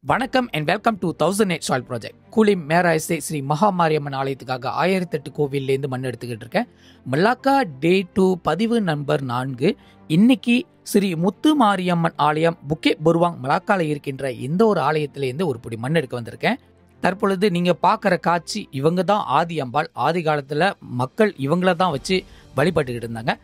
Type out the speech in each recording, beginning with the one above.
வணக்கம் and welcome to 1008 soil project. கூலி மேராய்ஸே ஸ்ரீ மகாமாரியம்மன் ஆலயத்துக்காக 1008 கோவில்லேருந்து மண் எடுத்துக்கிட்டு இருக்கேன். மல்லாக்கா டே 2 பதிவு நம்பர் 4. இன்னைக்கு ஸ்ரீ முத்து மாரியம்மன் ஆலயம் புக்கே புர்வாங் மலாக்கால இருக்கின்ற இந்த ஒரு ஆலயத்திலேருந்து ஒரு பிடி மண் எடுக்க வந்திருக்கேன். தற்பொழுது நீங்க பார்க்குற காட்சி, இவங்க தான் ஆதி அம்பாள். ஆதி காலத்துல மக்கள் இவங்கள தான் வச்சு வழிபட்டுக்கிட்டு இருந்தாங்க.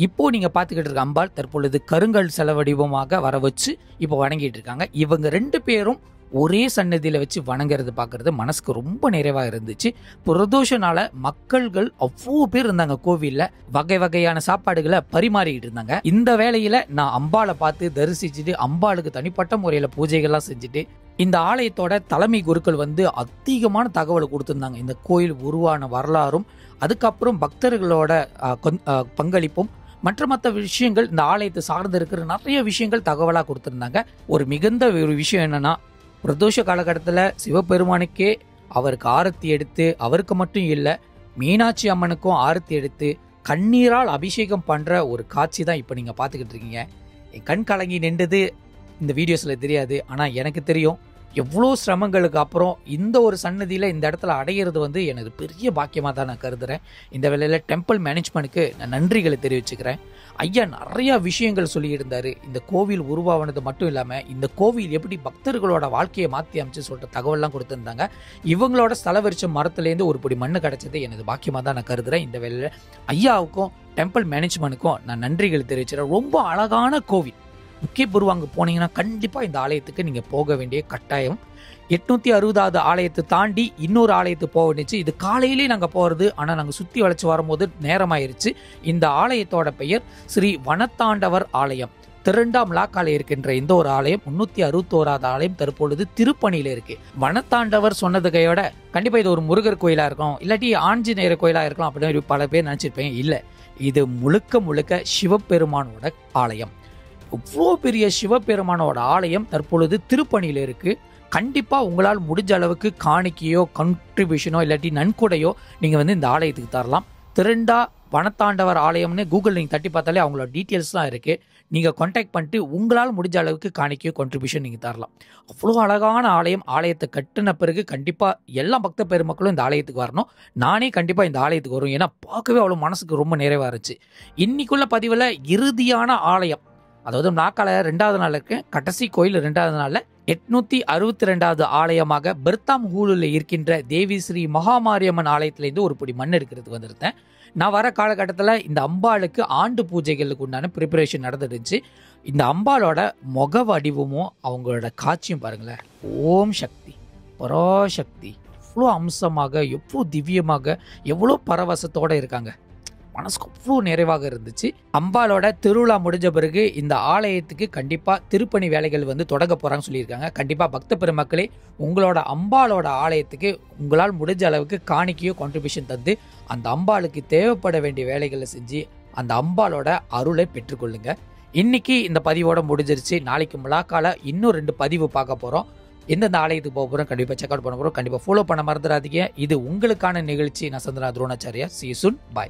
இப்போ நீங்க பார்த்துக்கிட்டு இருக்க அம்பாள் தற்பொழுது கருங்கல் செலவடிவமாக வர வச்சு இப்போ வணங்கிட்டு இருக்காங்க. இவங்க 2 பேரும் ஒரே சன்னதியில வச்சு வணங்குறது பார்க்கறது மனசுக்கு ரொம்ப நிறைவா இருந்துச்சு. பிரதோஷனால மக்கள்கள் அவ்வளோ பேர் இருந்தாங்க. கோவில்ல வகை வகையான சாப்பாடுகளை பரிமாறிக்கிட்டு இருந்தாங்க. இந்த வேளையில நான் அம்பாளை பார்த்து தரிசிச்சுட்டு அம்பாளுக்கு தனிப்பட்ட முறையில பூஜைகள்லாம் செஞ்சுட்டு இந்த ஆலயத்தோட தலைமை குருக்கள் அதிகமான தகவலை கொடுத்துருந்தாங்க. இந்த கோயில் உருவான வரலாறும் அதுக்கப்புறம் பக்தர்களோட பங்களிப்பும் மற்ற விஷயங்கள், இந்த ஆலயத்தை சார்ந்து இருக்கிற நிறைய விஷயங்கள் தகவலாக கொடுத்துருந்தாங்க. ஒரு மிகுந்த ஒரு விஷயம் என்னன்னா, பிரதோஷ காலகட்டத்தில் சிவபெருமானுக்கே அவருக்கு ஆரத்தி எடுத்து, அவருக்கு மட்டும் இல்லை மீனாட்சி அம்மனுக்கும் ஆரத்தி எடுத்து கண்ணீரால் அபிஷேகம் பண்ற ஒரு காட்சி தான் இப்போ நீங்க பார்த்துக்கிட்டு இருக்கீங்க. என் கண் கலங்கி நின்றது இந்த வீடியோஸ்ல தெரியாது, ஆனா எனக்கு தெரியும் எவ்வளோ சிரமங்களுக்கு அப்புறம் இந்த ஒரு சன்னதியில் இந்த இடத்துல அடையிறது எனக்கு பெரிய பாக்கியமாக தான் நான் கருதுறேன். இந்த வேளையில் டெம்பிள் மேனேஜ்மெண்ட்டுக்கு நான் நன்றிகளை தெரிவிச்சுக்கிறேன். ஐயா நிறையா விஷயங்கள் சொல்லியிருந்தாரு. இந்த கோவில் உருவானது மட்டும் இல்லாமல் இந்த கோவில் எப்படி பக்தர்களோட வாழ்க்கையை மாற்றி அமைச்சு சொல்கிற தகவல்லாம் கொடுத்துருந்தாங்க. இவங்களோட ஸ்தலவரிச்ச மரத்துலேருந்து ஒரு பிடி மண்ணு கிடைச்சது எனது பாக்கியமாக தான் நான் கருதுறேன். இந்த வேளையில் ஐயாவுக்கும் டெம்பிள் மேனேஜ்மெண்ட்டுக்கும் நான் நன்றிகள் தெரிவிச்சுக்கிறேன். ரொம்ப அழகான கோவில். புக்கே புர்வாங் போனீங்கன்னா கண்டிப்பாக இந்த ஆலயத்துக்கு நீங்கள் போக வேண்டிய கட்டாயம். 860வது ஆலயத்தை தாண்டி இன்னொரு ஆலயத்துக்கு போக வேண்டிச்சு. இது காலையிலே நாங்கள் போகிறது, ஆனால் நாங்கள் சுற்றி வளைச்சி வரும்போது நேரமாயிருச்சு. இந்த ஆலயத்தோட பெயர் ஸ்ரீ வனத்தாண்டவர் ஆலயம். மலாக்கால இருக்கின்ற இந்த ஒரு ஆலயம் 361வது ஆலயம் தற்பொழுது திருப்பணியில இருக்கு. வனத்தாண்டவர் சொன்னது கையோட கண்டிப்பா இது ஒரு முருகர் கோயிலா இருக்கும், இல்லாட்டி ஆஞ்சநேயர் கோயிலா இருக்கலாம் அப்படின்னு பல பேர் நினைச்சிருப்பேன். இல்லை, இது முழுக்க சிவபெருமானோட ஆலயம். இவ்வளோ பெரிய சிவபெருமானோட ஆலயம் தற்பொழுது திருப்பணியில இருக்கு. கண்டிப்பா உங்களால் முடிஞ்ச அளவுக்கு காணிக்கையோ கண்ட்ரிபியூஷனோ இல்லாட்டி நன்கொடையோ நீங்க இந்த ஆலயத்துக்கு தரலாம். திருண்டா வனத்தாண்டவர் ஆலயம்னு கூகுள் நீங்க தட்டி பார்த்தாலே அவங்களோட டீட்டெயில்ஸ்லாம் இருக்கு. நீங்க கான்டாக்ட் பண்ணிட்டு உங்களால் முடிஞ்ச அளவுக்கு காணிக்கையோ கான்ட்ரிபியூஷன் நீங்க தரலாம். அவ்வளோ அழகான ஆலயம். ஆலயத்தை கட்டின பிறகு கண்டிப்பா எல்லா பக்த பெருமக்களும் இந்த ஆலயத்துக்கு வரணும். நானே கண்டிப்பா இந்த ஆலயத்துக்கு வரும். ஏன்னா பார்க்கவே அவ்வளோ மனசுக்கு ரொம்ப நிறைவா இருந்துச்சு. இன்னைக்குள்ள பதிவில் இறுதியான ஆலயம், அதாவது மலாக்கால 2வது நாள் இருக்கு, கடைசி கோயில் 2வது நாள்ல 862வது ஆலயமாக பெர்தாம் ஹூலில் இருக்கின்ற தேவி ஸ்ரீ மகாமாரியம்மன் ஆலயத்திலேருந்து ஒரு பிடி மண் எடுக்கிறதுக்கு வந்திருந்தேன். நான் வர காலகட்டத்தில் இந்த அம்பாளுக்கு ஆண்டு பூஜைகளுக்கு உண்டான ப்ரிப்பரேஷன் நடந்துருந்துச்சு. இந்த அம்பாளோட முக வடிவமும் அவங்களோட காட்சியும் பாருங்களேன். ஓம் சக்தி பராசக்தி, எவ்வளோ அம்சமாக, எவ்வளோ திவ்யமாக, எவ்வளோ பரவசத்தோட இருக்காங்க. மனசுக்கு அவ்வளோ நிறைவாக இருந்துச்சு. அம்பாலோட திருவிழா முடிஞ்ச பிறகு இந்த ஆலயத்துக்கு கண்டிப்பா திருப்பணி வேலைகள் தொடங்க போறாங்கன்னு சொல்லியிருக்காங்க. கண்டிப்பா பக்த பெருமக்களே உங்களோட அம்பாலோட ஆலயத்துக்கு உங்களால் முடிஞ்ச அளவுக்கு காணிக்கையோ கான்ட்ரிபியூஷன் தந்து அந்த அம்பாளுக்கு தேவைப்பட வேண்டிய வேலைகளை செஞ்சு அந்த அம்பாலோட அருளை பெற்றுக்கொள்ளுங்க. இன்னைக்கு இந்த பதிவோட முடிஞ்சிருச்சு. நாளைக்கு மலாக்கால இன்னும் 2 பதிவு பார்க்க போறோம். எந்தெந்த ஆலயத்துக்கு போக போறோம் கண்டிப்பா செக் அவுட் பண்ண போறோம். கண்டிப்பா ஃபாலோ பண்ண மறந்துடாதீங்க. இது உங்களுக்கான நிகழ்ச்சி. நான் Chandra Dronacharya. See you soon. Bye.